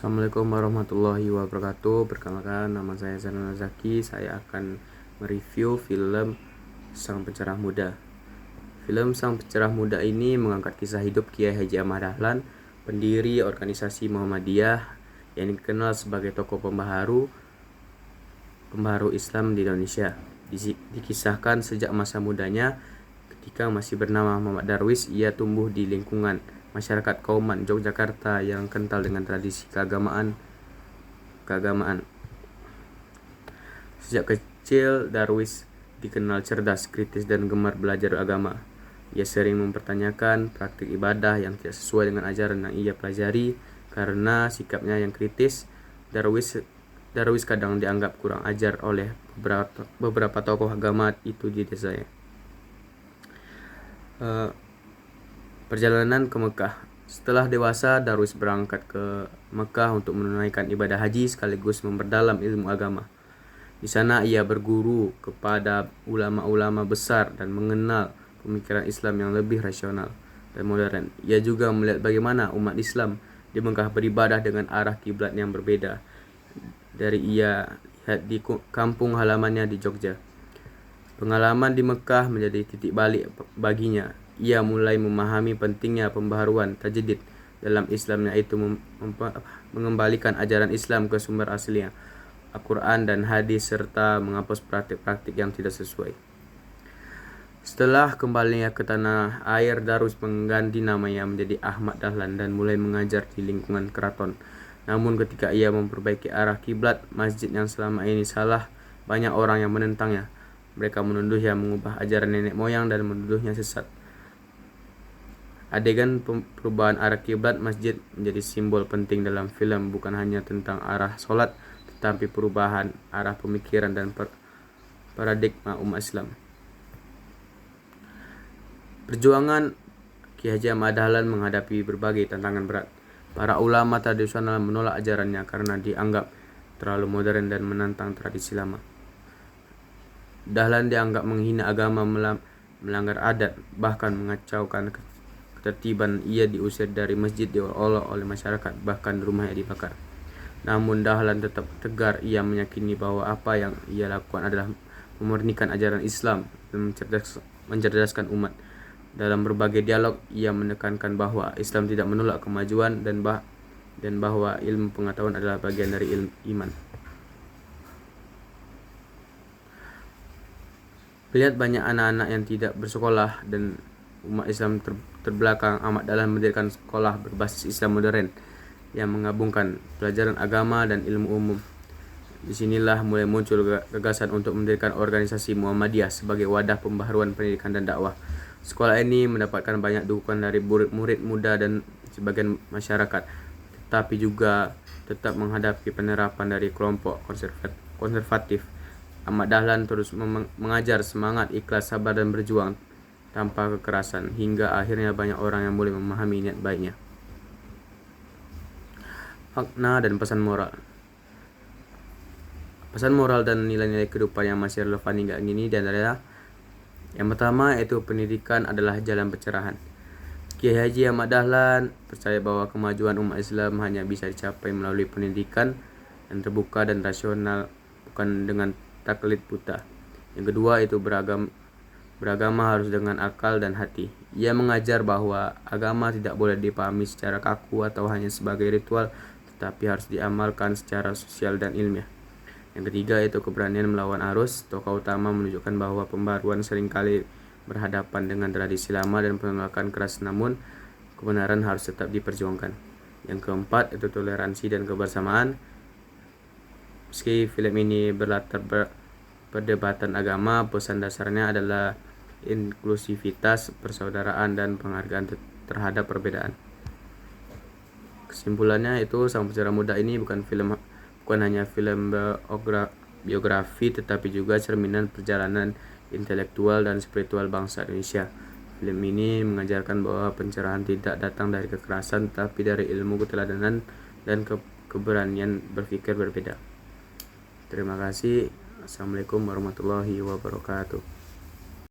Assalamualaikum warahmatullahi wabarakatuh. Perkenalkan, nama saya Zainal Zaki. Saya akan mereview film Sang Pencerah Muda. Film Sang Pencerah Muda ini mengangkat kisah hidup Kiai Haji Ahmad Dahlan, pendiri organisasi Muhammadiyah yang dikenal sebagai tokoh pembaharu Islam di Indonesia. Dikisahkan sejak masa mudanya ketika masih bernama Muhammad Darwis, ia tumbuh di lingkungan masyarakat Kauman, Yogyakarta yang kental dengan tradisi keagamaan. Sejak kecil, Darwis dikenal cerdas, kritis, dan gemar belajar agama. Ia sering mempertanyakan praktik ibadah yang tidak sesuai dengan ajaran yang ia pelajari. Karena sikapnya yang kritis, Darwis kadang dianggap kurang ajar oleh beberapa tokoh agama itu di desanya. Perjalanan ke Mekah. Setelah dewasa, Darwis berangkat ke Mekah untuk menunaikan ibadah haji sekaligus memperdalam ilmu agama. Di sana ia berguru kepada ulama-ulama besar dan mengenal pemikiran Islam yang lebih rasional dan modern. Ia juga melihat bagaimana umat Islam di Mekah beribadah dengan arah kiblat yang berbeda dari ia lihat di kampung halamannya di Jogja. Pengalaman di Mekah menjadi titik balik baginya. Ia mulai memahami pentingnya pembaharuan tajdid dalam Islam, yaitu mengembalikan ajaran Islam ke sumber aslinya, Al-Quran dan hadis, serta menghapus praktik-praktik yang tidak sesuai. Setelah kembalinya ke tanah air, Darwis mengganti namanya menjadi Ahmad Dahlan dan mulai mengajar di lingkungan keraton. Namun ketika ia memperbaiki arah kiblat masjid yang selama ini salah, banyak orang yang menentangnya. Mereka menuduhnya mengubah ajaran nenek moyang dan menuduhnya sesat. Adegan perubahan arah kiblat masjid menjadi simbol penting dalam film, bukan hanya tentang arah sholat, tetapi perubahan arah pemikiran dan paradigma umat Islam. Perjuangan Kiai Haji Ahmad Dahlan menghadapi berbagai tantangan berat. Para ulama tradisional menolak ajarannya karena dianggap terlalu modern dan menantang tradisi lama. Dahlan dianggap menghina agama, melanggar adat, bahkan mengacaukan ketertiban. Ia diusir dari masjid, diolok oleh masyarakat, bahkan rumahnya dibakar. Namun Dahlan tetap tegar. Ia meyakini bahwa apa yang ia lakukan adalah memurnikan ajaran Islam dan mencerdaskan umat. Dalam berbagai dialog, ia menekankan bahwa Islam tidak menolak kemajuan dan bahwa ilmu pengetahuan adalah bagian dari ilmu iman. Melihat banyak anak-anak yang tidak bersekolah dan umat Islam terbelakang, Ahmad Dahlan mendirikan sekolah berbasis Islam modern yang menggabungkan pelajaran agama dan ilmu umum. Disinilah mulai muncul gagasan untuk mendirikan organisasi Muhammadiyah sebagai wadah pembaharuan pendidikan dan dakwah. Sekolah ini mendapatkan banyak dukungan dari murid-murid muda dan sebagian masyarakat, tetapi juga tetap menghadapi penerapan dari kelompok konservatif. Ahmad Dahlan terus mengajar semangat, ikhlas, sabar, dan berjuang tanpa kekerasan, hingga akhirnya banyak orang yang mulai memahami niat baiknya. Makna dan pesan moral. Pesan moral dan nilai-nilai kehidupan yang masih relevan hingga kini adalah: yang pertama, yaitu pendidikan adalah jalan pencerahan. Kiai Haji Ahmad Dahlan percaya bahwa kemajuan umat Islam hanya bisa dicapai melalui pendidikan yang terbuka dan rasional, bukan dengan taklid buta. Yang kedua, itu beragama harus dengan akal dan hati. Ia mengajar bahwa agama tidak boleh dipahami secara kaku atau hanya sebagai ritual, tetapi harus diamalkan secara sosial dan ilmiah. Yang ketiga, itu keberanian melawan arus. Tokoh utama menunjukkan bahwa pembaruan seringkali berhadapan dengan tradisi lama dan penolakan keras, namun kebenaran harus tetap diperjuangkan. Yang keempat, itu toleransi dan kebersamaan. Meski film ini berlatar perdebatan agama, pesan dasarnya adalah inklusivitas, persaudaraan, dan penghargaan terhadap perbedaan. Kesimpulannya, itu Sang Pencerah Muda ini bukan hanya film biografi, tetapi juga cerminan perjalanan intelektual dan spiritual bangsa Indonesia. Film ini mengajarkan bahwa pencerahan tidak datang dari kekerasan, tetapi dari ilmu, keteladanan, dan keberanian berpikir berbeda. Terima kasih. Assalamualaikum warahmatullahi wabarakatuh.